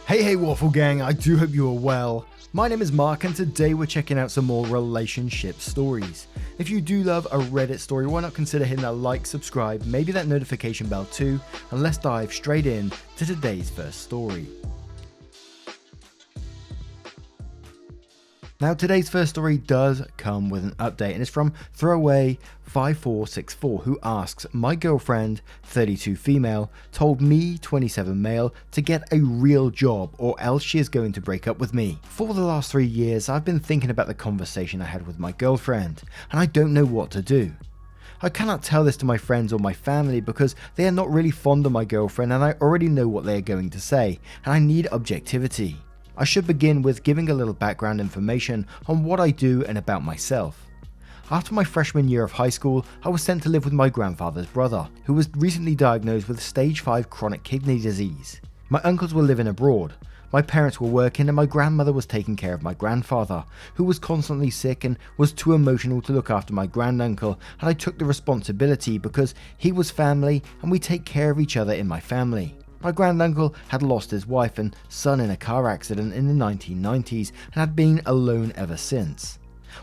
Hey Waffle Gang, I do hope you are well. My name is Mark and today we're checking out some more relationship stories. If you do love a Reddit story, why not consider hitting that like, subscribe, maybe that notification bell too, and let's dive straight in to today's first story. Now today's first story does come with an update and it's from Throwaway5464 who asks, my girlfriend, 32 female, told me, 27 male, to get a real job or else she is going to break up with me. For the last 3 years I've been thinking about the conversation I had with my girlfriend and I don't know what to do. I cannot tell this to my friends or my family because they are not really fond of my girlfriend and I already know what they are going to say and I need objectivity. I should begin with giving a little background information on what I do and about myself. After my freshman year of high school, I was sent to live with my grandfather's brother, who was recently diagnosed with stage 5 chronic kidney disease. My uncles were living abroad, my parents were working and my grandmother was taking care of my grandfather, who was constantly sick and was too emotional to look after my granduncle, and I took the responsibility because he was family and we take care of each other in my family. My granduncle had lost his wife and son in a car accident in the 1990s and had been alone ever since.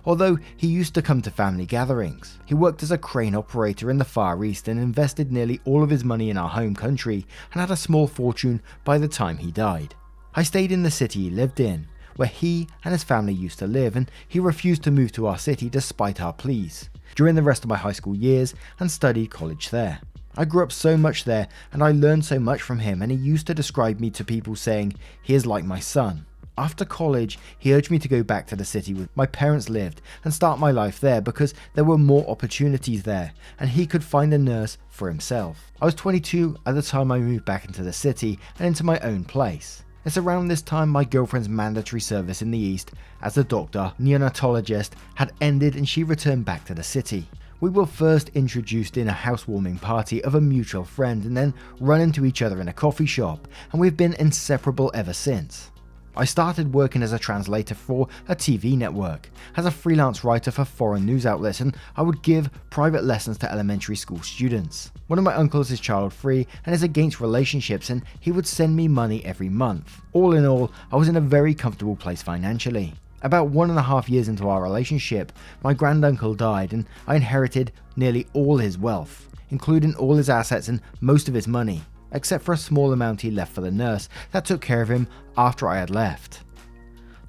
Although he used to come to family gatherings, he worked as a crane operator in the Far East and invested nearly all of his money in our home country and had a small fortune by the time he died. I stayed in the city he lived in, where he and his family used to live, and he refused to move to our city despite our pleas, during the rest of my high school years and studied college there. I grew up so much there and I learned so much from him, and he used to describe me to people saying he is like my son. After college, he urged me to go back to the city where my parents lived and start my life there because there were more opportunities there and he could find a nurse for himself. I was 22 at the time I moved back into the city and into my own place. It's around this time my girlfriend's mandatory service in the East as a doctor, neonatologist, had ended and she returned back to the city. We were first introduced in a housewarming party of a mutual friend and then run into each other in a coffee shop, and we've been inseparable ever since. I started working as a translator for a TV network, as a freelance writer for foreign news outlets, and I would give private lessons to elementary school students. One of my uncles is child-free and is against relationships, and he would send me money every month. All in all, I was in a very comfortable place financially. About 1.5 years into our relationship, my granduncle died and I inherited nearly all his wealth, including all his assets and most of his money, except for a small amount he left for the nurse that took care of him after I had left.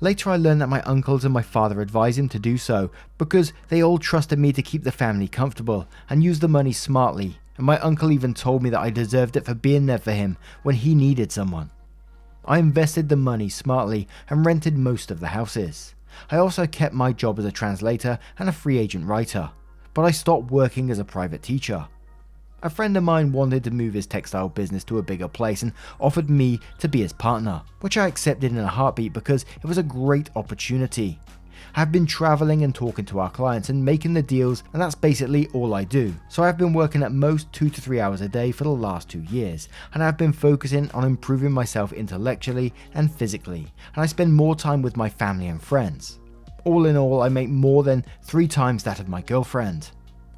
Later I learned that my uncles and my father advised him to do so because they all trusted me to keep the family comfortable and use the money smartly, and my uncle even told me that I deserved it for being there for him when he needed someone. I invested the money smartly and rented most of the houses. I also kept my job as a translator and a free agent writer, but I stopped working as a private teacher. A friend of mine wanted to move his textile business to a bigger place and offered me to be his partner, which I accepted in a heartbeat because it was a great opportunity. I've been traveling and talking to our clients and making the deals, and that's basically all I do. So I've been working at most 2 to 3 hours a day for the last 2 years, and I've been focusing on improving myself intellectually and physically, and I spend more time with my family and friends. All in all, I make more than 3 times that of my girlfriend.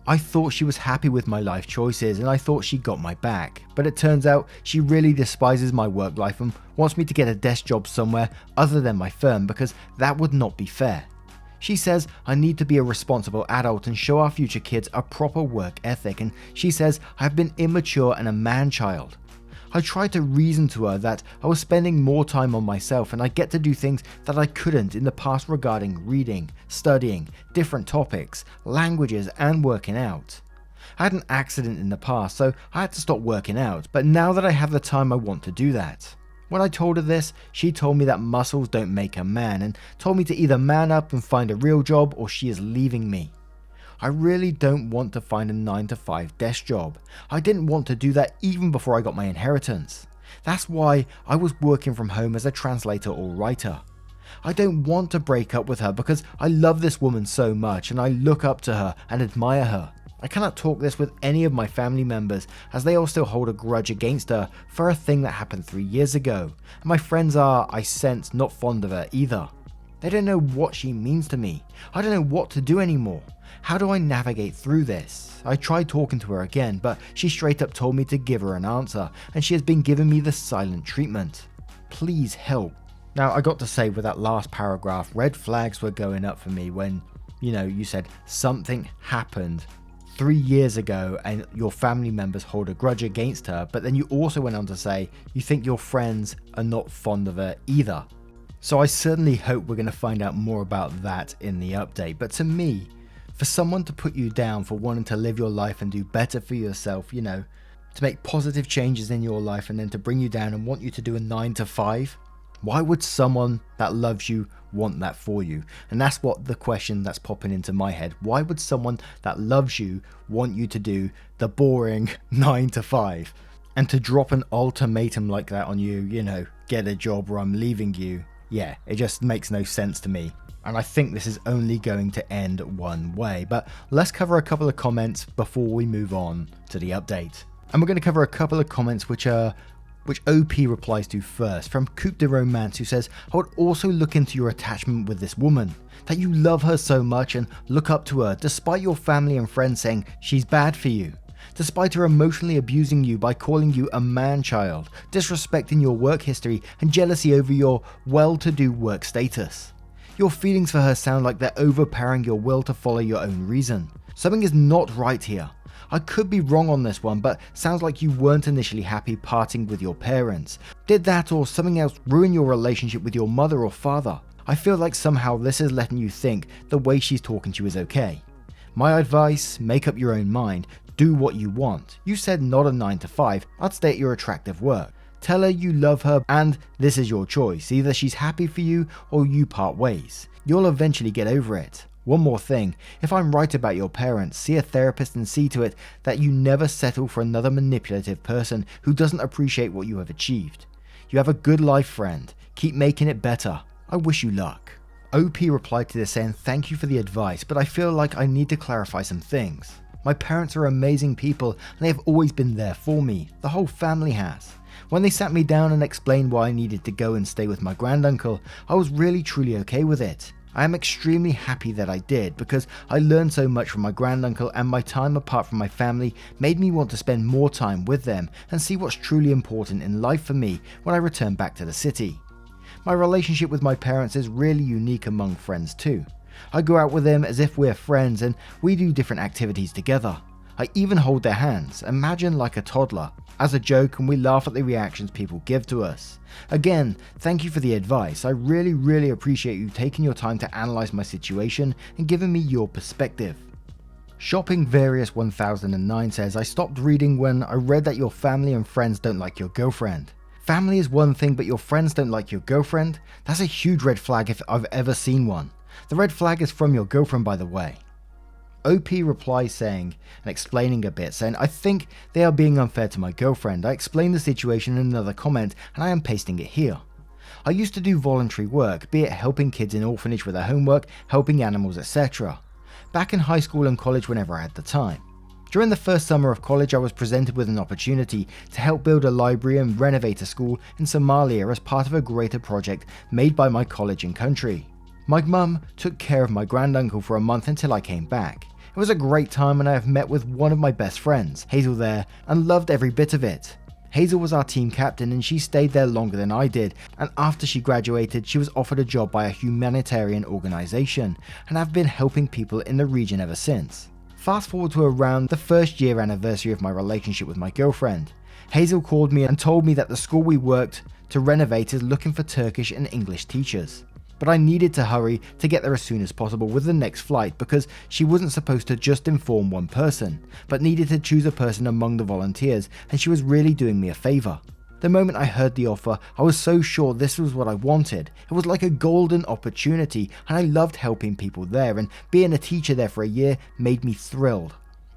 I thought she was happy with my life choices and I thought she got my back, but it turns out she really despises my work life and wants me to get a desk job somewhere other than my firm because that would not be fair. She says I need to be a responsible adult and show our future kids a proper work ethic, and she says I've been immature and a man-child. I tried to reason to her that I was spending more time on myself and I get to do things that I couldn't in the past regarding reading, studying, different topics, languages and working out. I had an accident in the past, so I had to stop working out, but now that I have the time I want to do that. When I told her this, she told me that muscles don't make a man and told me to either man up and find a real job or she is leaving me. I really don't want to find a 9-to-5 desk job. I didn't want to do that even before I got my inheritance. That's why I was working from home as a translator or writer. I don't want to break up with her because I love this woman so much and I look up to her and admire her. I cannot talk this with any of my family members as they all still hold a grudge against her for a thing that happened 3 years ago, and my friends are, I sense, not fond of her either. They don't know what she means to me. I don't know what to do anymore. How do I navigate through this? I tried talking to her again, but she straight up told me to give her an answer, and she has been giving me the silent treatment. Please help. Now, I got to say, with that last paragraph, red flags were going up for me when, you said something happened 3 years ago and your family members hold a grudge against her, but then you also went on to say you think your friends are not fond of her either. So I certainly hope we're going to find out more about that in the update. But to me, for someone to put you down for wanting to live your life and do better for yourself, to make positive changes in your life, and then to bring you down and want you to do a 9 to 5, why would someone that loves you want that for you? And that's what the question that's popping into my head. Why would someone that loves you want you to do the boring 9 to 5? And to drop an ultimatum like that on you, get a job or I'm leaving you. Yeah, it just makes no sense to me. And I think this is only going to end one way. But let's cover a couple of comments before we move on to the update. And we're going to cover a couple of comments which OP replies to first, from Coupe de Romance, who says, I would also look into your attachment with this woman, that you love her so much and look up to her, despite your family and friends saying she's bad for you, despite her emotionally abusing you by calling you a man-child, disrespecting your work history and jealousy over your well-to-do work status. Your feelings for her sound like they're overpowering your will to follow your own reason. Something is not right here. I could be wrong on this one, but sounds like you weren't initially happy parting with your parents. Did that or something else ruin your relationship with your mother or father? I feel like somehow this is letting you think the way she's talking to you is okay. My advice, make up your own mind, do what you want. You said not a 9 to 5, I'd stay at your attractive work. Tell her you love her and this is your choice, either she's happy for you or you part ways. You'll eventually get over it. One more thing, if I'm right about your parents, see a therapist and see to it that you never settle for another manipulative person who doesn't appreciate what you have achieved. You have a good life, friend. Keep making it better. I wish you luck. OP replied to this saying, thank you for the advice, but I feel like I need to clarify some things. My parents are amazing people and they have always been there for me. The whole family has. When they sat me down and explained why I needed to go and stay with my granduncle, I was really truly okay with it. I am extremely happy that I did, because I learned so much from my granduncle, and my time apart from my family made me want to spend more time with them and see what's truly important in life for me when I return back to the city. My relationship with my parents is really unique among friends too. I go out with them as if we're friends and we do different activities together. I even hold their hands, imagine like a toddler, as a joke, and we laugh at the reactions people give to us. Again, thank you for the advice. I really appreciate you taking your time to analyze my situation and giving me your perspective. Shopping Various 1009 says, I stopped reading when I read that your family and friends don't like your girlfriend. Family is one thing, but your friends don't like your girlfriend? That's a huge red flag if I've ever seen one. The red flag is from your girlfriend, by the way. OP replies saying, and explaining a bit, saying, I think they are being unfair to my girlfriend. I explained the situation in another comment and I am pasting it here. I used to do voluntary work, be it helping kids in orphanage with their homework, helping animals, etc. Back in high school and college whenever I had the time. During the first summer of college, I was presented with an opportunity to help build a library and renovate a school in Somalia as part of a greater project made by my college and country. My mum took care of my granduncle for a month until I came back. It was a great time and I have met with one of my best friends, Hazel, there, and loved every bit of it. Hazel was our team captain and she stayed there longer than I did, and after she graduated she was offered a job by a humanitarian organisation and I've been helping people in the region ever since. Fast forward to around the first year anniversary of my relationship with my girlfriend. Hazel called me and told me that the school we worked to renovate is looking for Turkish and English teachers. But I needed to hurry to get there as soon as possible with the next flight because she wasn't supposed to just inform one person, but needed to choose a person among the volunteers, and she was really doing me a favour. The moment I heard the offer, I was so sure this was what I wanted. It was like a golden opportunity and I loved helping people there, and being a teacher there for a year made me thrilled.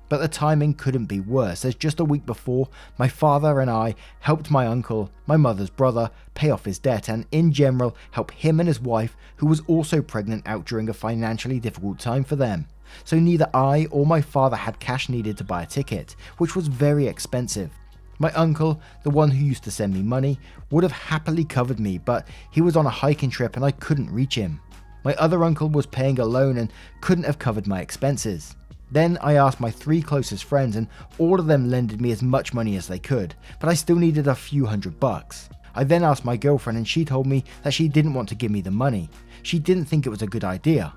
But the timing couldn't be worse, as just a week before, my father and I helped my uncle, my mother's brother, pay off his debt and in general help him and his wife, who was also pregnant, out during a financially difficult time for them. So neither I or my father had cash needed to buy a ticket, which was very expensive. My uncle, the one who used to send me money, would have happily covered me, but he was on a hiking trip and I couldn't reach him. My other uncle was paying a loan and couldn't have covered my expenses. Then I asked my 3 closest friends and all of them lended me as much money as they could, but I still needed a few $100. I then asked my girlfriend and she told me that she didn't want to give me the money. She didn't think it was a good idea.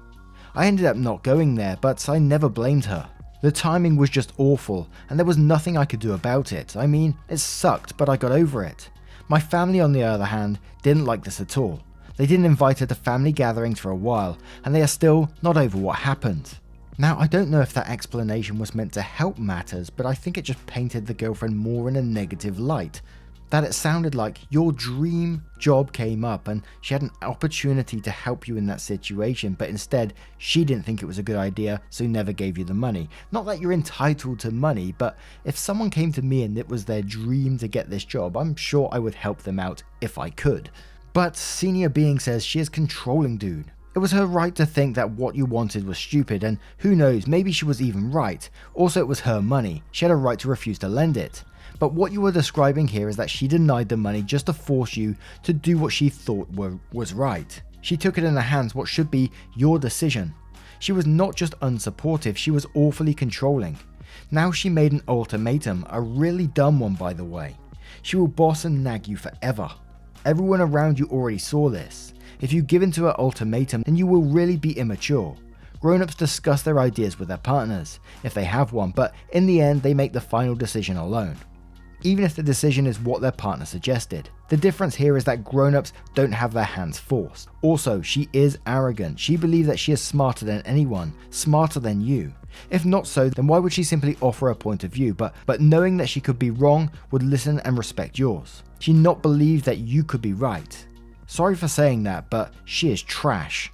I ended up not going there, but I never blamed her. The timing was just awful and there was nothing I could do about it. I mean, it sucked, but I got over it. My family, on the other hand, didn't like this at all. They didn't invite her to family gatherings for a while, and they are still not over what happened. Now, I don't know if that explanation was meant to help matters, but I think it just painted the girlfriend more in a negative light. That it sounded like your dream job came up and she had an opportunity to help you in that situation, but instead she didn't think it was a good idea, so never gave you the money. Not that you're entitled to money, but if someone came to me and it was their dream to get this job, I'm sure I would help them out if I could. But Senior Being says she is controlling, dude. It was her right to think that what you wanted was stupid, and who knows, maybe she was even right. Also, it was her money. She had a right to refuse to lend it. But what you are describing here is that she denied the money just to force you to do what she thought was right. She took it in her hands, what should be your decision. She was not just unsupportive, she was awfully controlling. Now she made an ultimatum, a really dumb one by the way. She will boss and nag you forever. Everyone around you already saw this. If you give in to her ultimatum, then you will really be immature. Grown-ups discuss their ideas with their partners, if they have one, but in the end they make the final decision alone. Even if the decision is what their partner suggested. The difference here is that grown-ups don't have their hands forced. Also, she is arrogant. She believes that she is smarter than anyone, smarter than you. If not so, then why would she simply offer a point of view, but knowing that she could be wrong, would listen and respect yours? She not believe that you could be right. Sorry for saying that, but she is trash.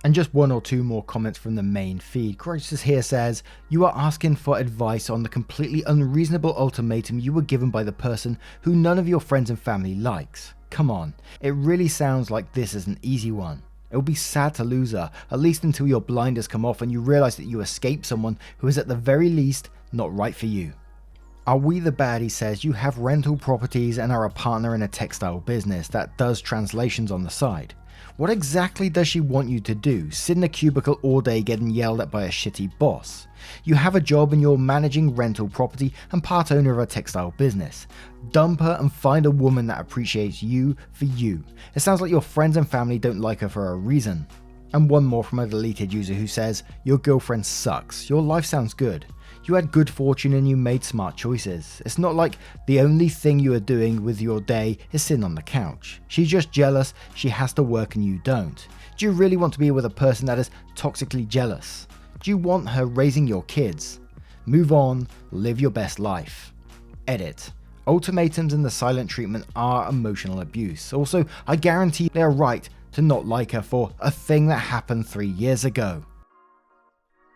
And just one or two more comments from the main feed. Crisis here says, you are asking for advice on the completely unreasonable ultimatum you were given by the person who none of your friends and family likes. Come on, it really sounds like this is an easy one. It will be sad to lose her, at least until your blinders come off and you realize that you escaped someone who is at the very least not right for you. Are we the bad? He says, you have rental properties and are a partner in a textile business that does translations on the side. What exactly does she want you to do? Sit in a cubicle all day getting yelled at by a shitty boss? You have a job and you're managing rental property and part owner of a textile business. Dump her and find a woman that appreciates you for you. It sounds like your friends and family don't like her for a reason. And one more from a deleted user who says, your girlfriend sucks. Your life sounds good. You had good fortune and you made smart choices. It's not like the only thing you are doing with your day is sitting on the couch. She's just jealous she has to work and you don't. Do you really want to be with a person that is toxically jealous? Do you want her raising your kids? Move on, live your best life. Edit. Ultimatums and the silent treatment are emotional abuse. Also, I guarantee they are right to not like her for a thing that happened 3 years ago.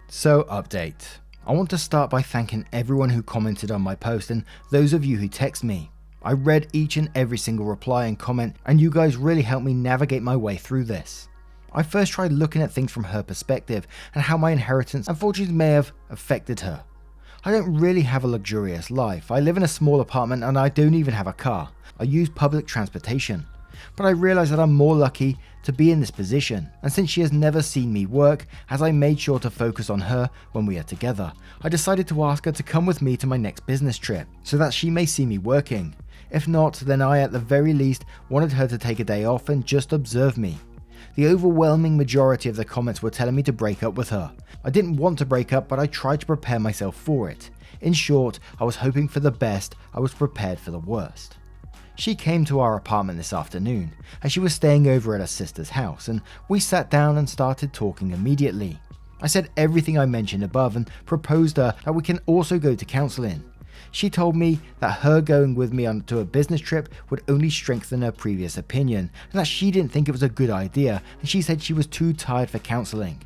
So, update. I want to start by thanking everyone who commented on my post and those of you who text me. I read each and every single reply and comment, and you guys really helped me navigate my way through this. I first tried looking at things from her perspective and how my inheritance unfortunately may have affected her. I don't really have a luxurious life. I live in a small apartment and I don't even have a car. I use public transportation. But I realised that I'm more lucky to be in this position, and since she has never seen me work, as I made sure to focus on her when we are together, I decided to ask her to come with me to my next business trip, so that she may see me working. If not, then I at the very least wanted her to take a day off and just observe me. The overwhelming majority of the comments were telling me to break up with her. I didn't want to break up, but I tried to prepare myself for it. In short, I was hoping for the best, I was prepared for the worst. She came to our apartment this afternoon, and she was staying over at her sister's house, and we sat down and started talking immediately. I said everything I mentioned above and proposed her that we can also go to counselling. She told me that her going with me onto a business trip would only strengthen her previous opinion, and that she didn't think it was a good idea, and she said she was too tired for counselling.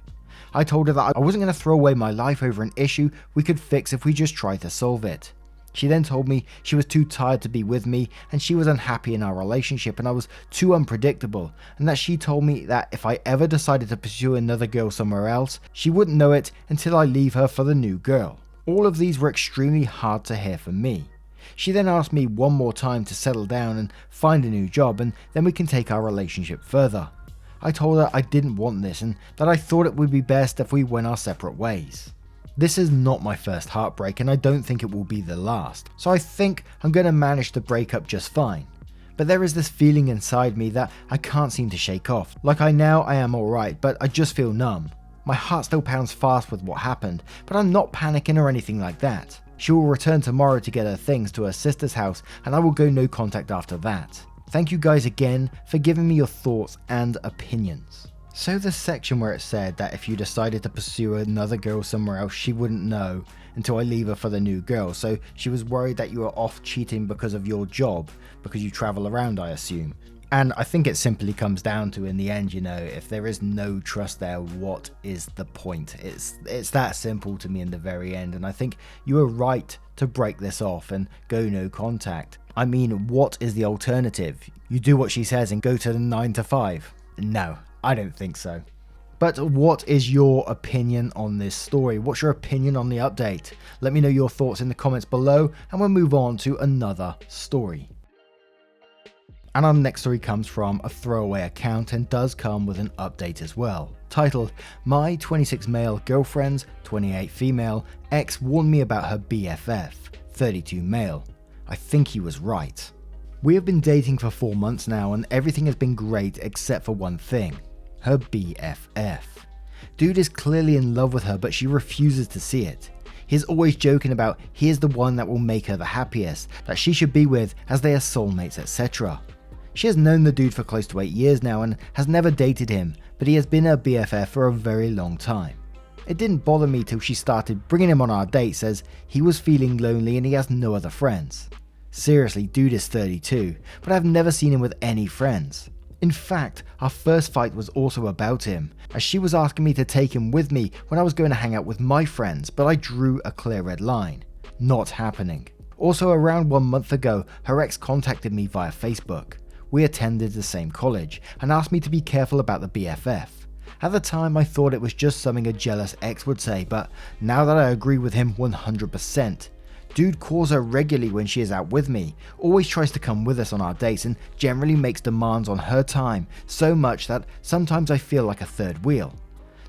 I told her that I wasn't going to throw away my life over an issue we could fix if we just tried to solve it. She then told me she was too tired to be with me and she was unhappy in our relationship and I was too unpredictable, and that she told me that if I ever decided to pursue another girl somewhere else, she wouldn't know it until I leave her for the new girl. All of these were extremely hard to hear for me. She then asked me one more time to settle down and find a new job, and then we can take our relationship further. I told her I didn't want this and that I thought it would be best if we went our separate ways. This is not my first heartbreak and I don't think it will be the last, so I think I'm going to manage to break up just fine. but there is this feeling inside me that I can't seem to shake off. Like I am alright, but I just feel numb. My heart still pounds fast with what happened, but I'm not panicking or anything like that. She will return tomorrow to get her things to her sister's house, and I will go no contact after that. Thank you guys again for giving me your thoughts and opinions. So the section where it said that if you decided to pursue another girl somewhere else, she wouldn't know until I leave her for the new girl. So she was worried that you were off cheating because of your job, because you travel around, I assume. And I think it simply comes down to, in the end, you know, if there is no trust there, what is the point? It's that simple to me in the very end. And I think you are right to break this off and go no contact. I mean, what is the alternative? You do what she says and go to the 9 to 5? No, I don't think so. But what is your opinion on this story? What's your opinion on the update? Let me know your thoughts in the comments below, and we'll move on to another story. And our next story comes from a throwaway account and does come with an update as well. Titled, My 26 male girlfriend's 28 female ex warned me about her BFF, 32 male. I think he was right. We have been dating for 4 months now and everything has been great except for one thing. Her BFF. Dude is clearly in love with her, but she refuses to see it. He's always joking about he is the one that will make her the happiest, that she should be with as they are soulmates, etc. She has known the dude for close to 8 years now and has never dated him, but he has been her BFF for a very long time. It didn't bother me till she started bringing him on our dates as he was feeling lonely and he has no other friends. Seriously, dude is 32, but I've never seen him with any friends. In fact, our first fight was also about him, as she was asking me to take him with me when I was going to hang out with my friends, but I drew a clear red line. Not happening. Also, around 1 month ago, her ex contacted me via Facebook. We attended the same college and asked me to be careful about the BFF. At the time I thought it was just something a jealous ex would say, but now that I agree with him 100%. Dude calls her regularly when she is out with me, always tries to come with us on our dates and generally makes demands on her time, so much that sometimes I feel like a third wheel.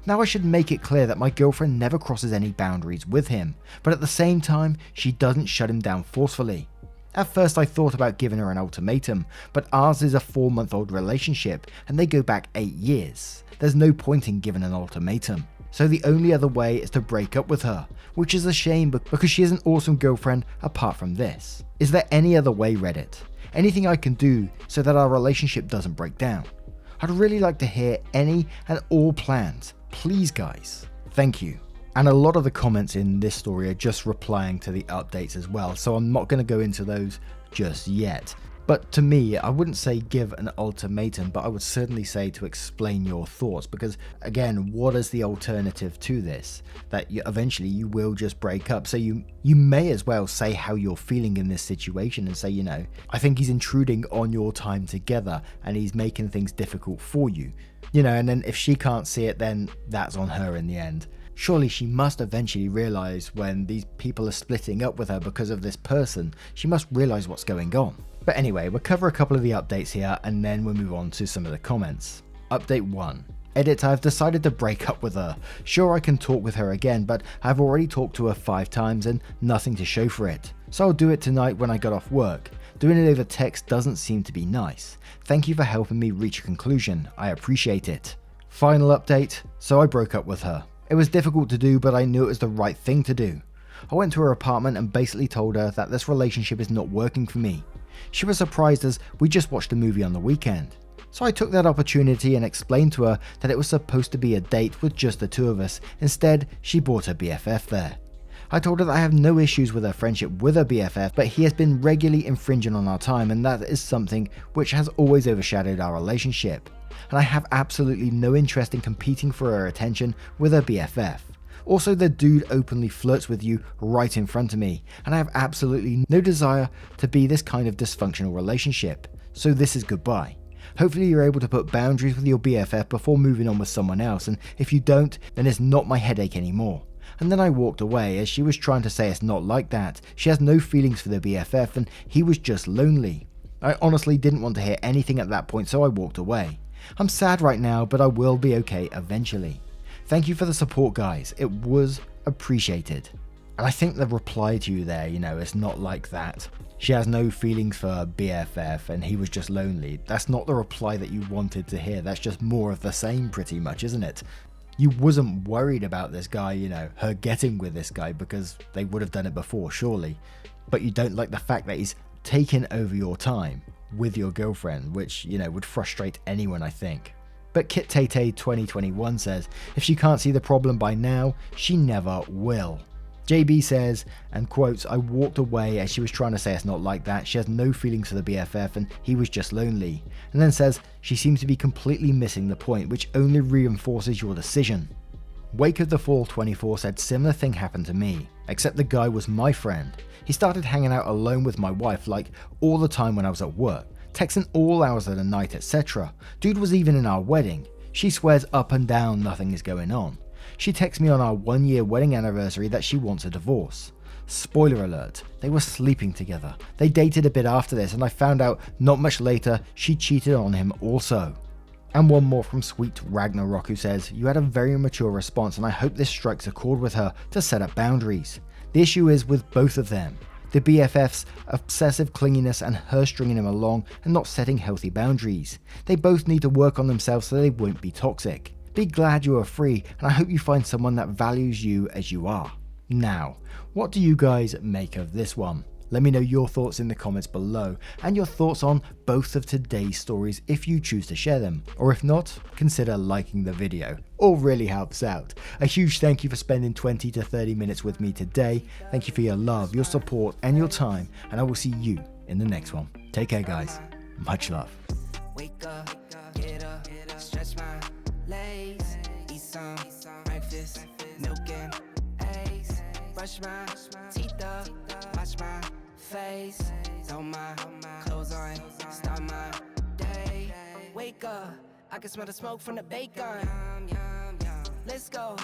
Now I should make it clear that my girlfriend never crosses any boundaries with him, but at the same time she doesn't shut him down forcefully. At first I thought about giving her an ultimatum, but ours is a 4-month-old relationship and they go back 8 years. There's no point in giving an ultimatum. So the only other way is to break up with her, which is a shame because she is an awesome girlfriend apart from this. Is there any other way, Reddit? Anything I can do so that our relationship doesn't break down? I'd really like to hear any and all plans. Please guys. Thank you. And a lot of the comments in this story are just replying to the updates as well, so I'm not going to go into those just yet. But to me, I wouldn't say give an ultimatum, but I would certainly say to explain your thoughts, because again, what is the alternative to this? That eventually you will just break up, so you may as well say how you're feeling in this situation and say, you know, I think he's intruding on your time together and he's making things difficult for you. You know, and then if she can't see it, then that's on her in the end. Surely she must eventually realise when these people are splitting up with her because of this person, she must realise what's going on. But anyway, we'll cover a couple of the updates here and then we'll move on to some of the comments. Update 1. Edit, I've decided to break up with her. Sure, I can talk with her again, but I've already talked to her 5 times and nothing to show for it. So I'll do it tonight when I got off work. Doing it over text doesn't seem to be nice. Thank you for helping me reach a conclusion. I appreciate it. Final update, so I broke up with her. It was difficult to do, but I knew it was the right thing to do. I went to her apartment and basically told her that this relationship is not working for me. She was surprised as we just watched a movie on the weekend. So I took that opportunity and explained to her that it was supposed to be a date with just the 2 of us. Instead, she brought her BFF there. I told her that I have no issues with her friendship with her BFF, but he has been regularly infringing on our time and that is something which has always overshadowed our relationship. And I have absolutely no interest in competing for her attention with her BFF. Also, the dude openly flirts with you right in front of me, and I have absolutely no desire to be this kind of dysfunctional relationship. So this is goodbye. Hopefully you're able to put boundaries with your BFF before moving on with someone else, and if you don't, then it's not my headache anymore. And then I walked away as she was trying to say it's not like that. She has no feelings for the BFF and he was just lonely. I honestly didn't want to hear anything at that point, so I walked away. I'm sad right now, but I will be okay eventually. Thank you for the support, guys. It was appreciated. And I think the reply to you there, is not like that. She has no feelings for her BFF and he was just lonely. That's not the reply that you wanted to hear. That's just more of the same pretty much, isn't it? You wasn't worried about this guy, her getting with this guy, because they would have done it before, surely. But you don't like the fact that he's taken over your time with your girlfriend, which, would frustrate anyone, I think. But Kit Tay Tay 2021 says, if she can't see the problem by now, she never will. JB says, and quotes, I walked away as she was trying to say it's not like that. She has no feelings for the BFF and he was just lonely. And then says, she seems to be completely missing the point, which only reinforces your decision. Wake of the Fall 24 said, similar thing happened to me, except the guy was my friend. He started hanging out alone with my wife like all the time when I was at work, texting all hours of the night, etc. Dude was even in our wedding. She swears up and down nothing is going on. She texts me on our 1-year wedding anniversary that she wants a divorce. Spoiler alert, they were sleeping together. They dated a bit after this and I found out not much later she cheated on him also. And one more from Sweet Ragnarok who says, you had a very mature response and I hope this strikes a chord with her to set up boundaries. The issue is with both of them. The BFF's obsessive clinginess and her stringing him along and not setting healthy boundaries. They both need to work on themselves so they won't be toxic. Be glad you are free and I hope you find someone that values you as you are. Now, what do you guys make of this one? Let me know your thoughts in the comments below and your thoughts on both of today's stories if you choose to share them, or if not, consider liking the video. All really helps out. A huge thank you for spending 20 to 30 minutes with me today. Thank you for your love, your support and your time, and I will see you in the next one. Take care guys. Much love. Wake up, get up, stretch my legs, eat some breakfast, milk and eggs, brush my teeth up, wash my face, throw my clothes on, start my day. Wake up, I can smell the smoke from the bacon. Let's go,